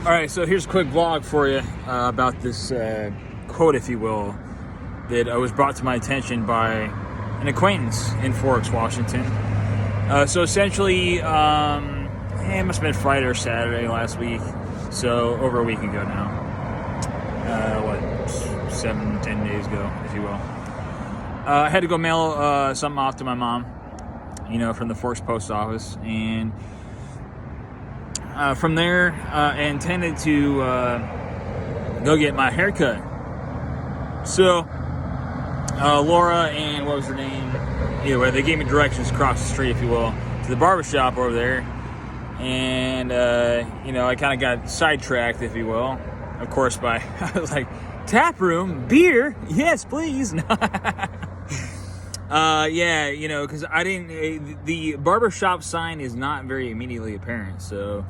All right, so here's a quick vlog for you about this quote, if you will, that was brought to my attention by an acquaintance in Forks, Washington. So essentially, it must have been Friday or Saturday last week, so over a week ago now. 7-10 days ago, if you will. I had to go mail something off to my mom, from the Forks post office, and from there, I intended to go get my haircut. So, Laura and what was her name? Either way, they gave me directions across the street, if you will, to the barbershop over there. And, I kind of got sidetracked, if you will. Of course, I was like, tap room, beer, yes, please. Because I didn't, the barbershop sign is not very immediately apparent. So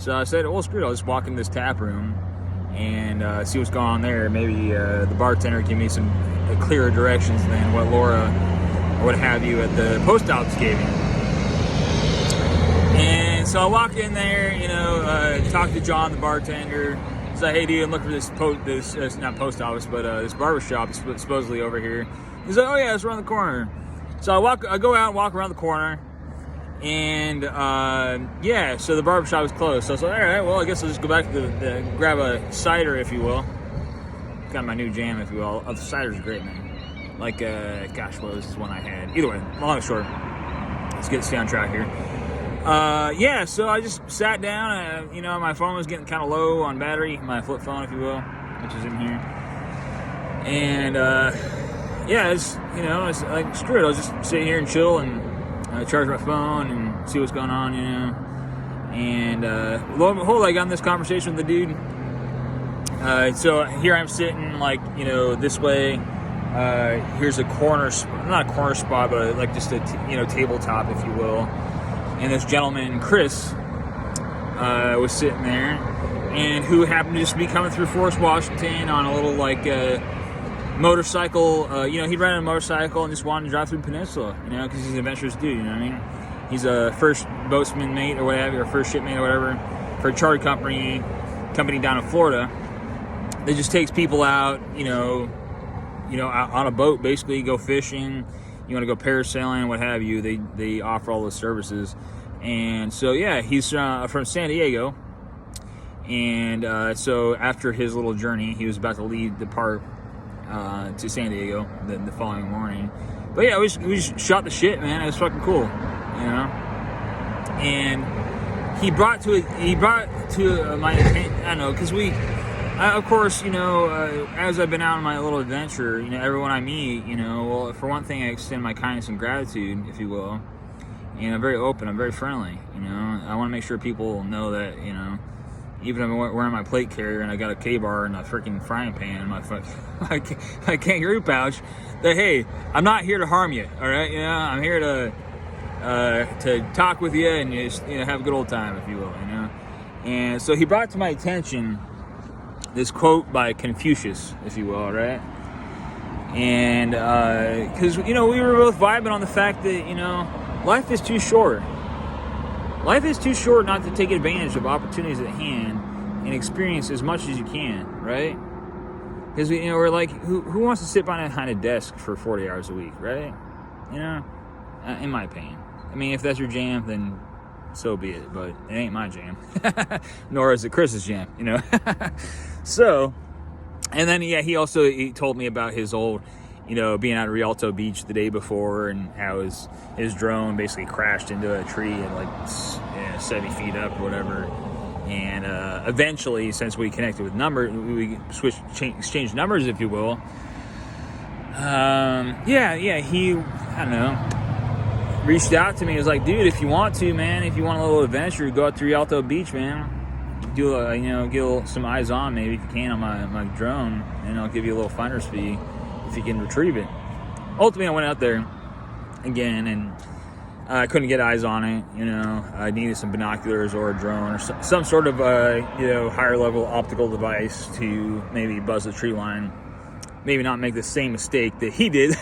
I said, well, screw it, I'll just walk in this tap room and see what's going on there. Maybe the bartender give me some clearer directions than what Laura or what have you at the post office gave me. And so I walk in there, talk to John, the bartender. Say, hey, dude, I'm looking for this not post office, but this barbershop is supposedly over here. He's like, oh yeah, it's around the corner. So I go out and walk around the corner, and so the barbershop is closed. So I was like, all right, well, I guess I'll just go back to grab a cider, if you will. Got my new jam, if you will. Oh, the cider's great, man. Like, what was this one I had? Either way, long and short, let's stay on track here. So I just sat down. My phone was getting kind of low on battery, my flip phone, if you will, which is in here. And it's like, screw it, I'll just sit here and chill and charge my phone and see what's going on, And lo and behold, I got in this conversation with the dude. So here I'm sitting, this way. Here's a corner, not a corner spot, but like just a tabletop, if you will. And this gentleman, Chris, was sitting there, and who happened to just be coming through Forest, Washington on a little motorcycle. He'd ride on a motorcycle and just wanted to drive through Peninsula, because he's an adventurous dude. You know what I mean? He's a first boatsman mate or whatever, or first shipmate or whatever for a charter company down in Florida. That just takes people out, on a boat, basically, go fishing. You want to go parasailing, what have you, they offer all those services. And so, he's from San Diego. And so after his little journey, he was about to depart to San Diego the following morning. But we just shot the shit, man. It was fucking cool, And he brought to my attention, I don't know, because of course, as I've been out on my little adventure, everyone I meet, well, for one thing, I extend my kindness and gratitude, if you will. And I'm very open, I'm very friendly, I want to make sure people know that, even if I'm wearing my plate carrier and I got a K-bar and a freaking frying pan in my kangaroo pouch, that, hey, I'm not here to harm you, all right? I'm here to talk with you and just, have a good old time, if you will, And so he brought to my attention this quote by Confucius, if you will, right? And because we were both vibing on the fact that life is too short. Life is too short not to take advantage of opportunities at hand and experience as much as you can, right? Because we're like, who wants to sit behind a desk for 40 hours a week, right? In my opinion. I mean, if that's your jam, then so be it. But it ain't my jam, nor is it Chris's jam, So, and then, he told me about his old, being at Rialto Beach the day before and how his drone basically crashed into a tree at 70 feet up or whatever. And eventually, since we connected with numbers, we exchanged numbers, if you will. He, I don't know, reached out to me. He was like, dude, if you want to, man, if you want a little adventure, go out to Rialto Beach, man. Do get some eyes on, maybe, if you can, on my drone, and I'll give you a little finder's fee if you can retrieve it. Ultimately, I went out there again, and I couldn't get eyes on it. I needed some binoculars or a drone or some sort of higher level optical device to maybe buzz the tree line. Maybe not make the same mistake that he did.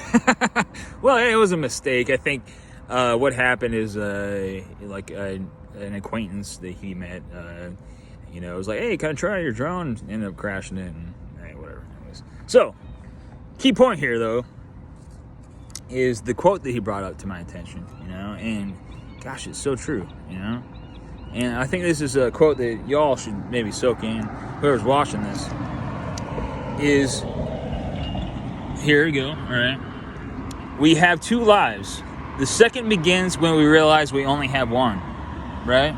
Well, it was a mistake. I think what happened is an acquaintance that he met You know, it was like, hey, can I try your drone? Ended up crashing it, and hey, whatever. Anyways. So, key point here, though, is the quote that he brought up to my attention, you know, and gosh, it's so true, you know. And I think this is a quote that y'all should maybe soak in, whoever's watching this, is, here we go, all right. We have two lives. The second begins when we realize we only have one, right?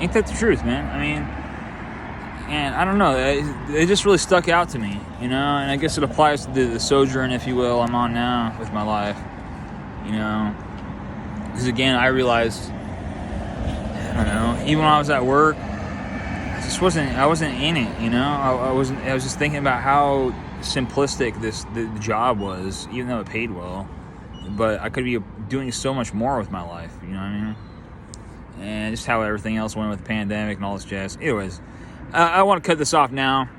Ain't that the truth, man? I mean, and I don't know, it just really stuck out to me, you know, and I guess it applies to the sojourn, if you will, I'm on now with my life, you know, because again, I realized, I don't know, even when I was at work, I wasn't in it, you know, I was just thinking about how simplistic the job was, even though it paid well, but I could be doing so much more with my life, you know what I mean? And just how everything else went with the pandemic and all this jazz. Anyways, I want to cut this off now,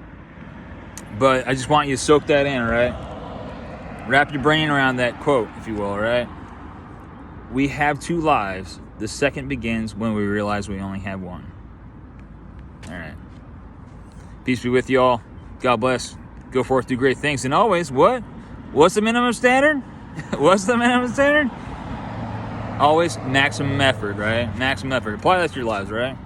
but I just want you to soak that in, all right? Wrap your brain around that quote, if you will, all right? We have two lives. The second begins when we realize we only have one. All right. Peace be with you all. God bless. Go forth, do great things. And always, what? What's the minimum standard? What's the minimum standard? Always maximum effort, right? Maximum effort. Apply that to your lives, right?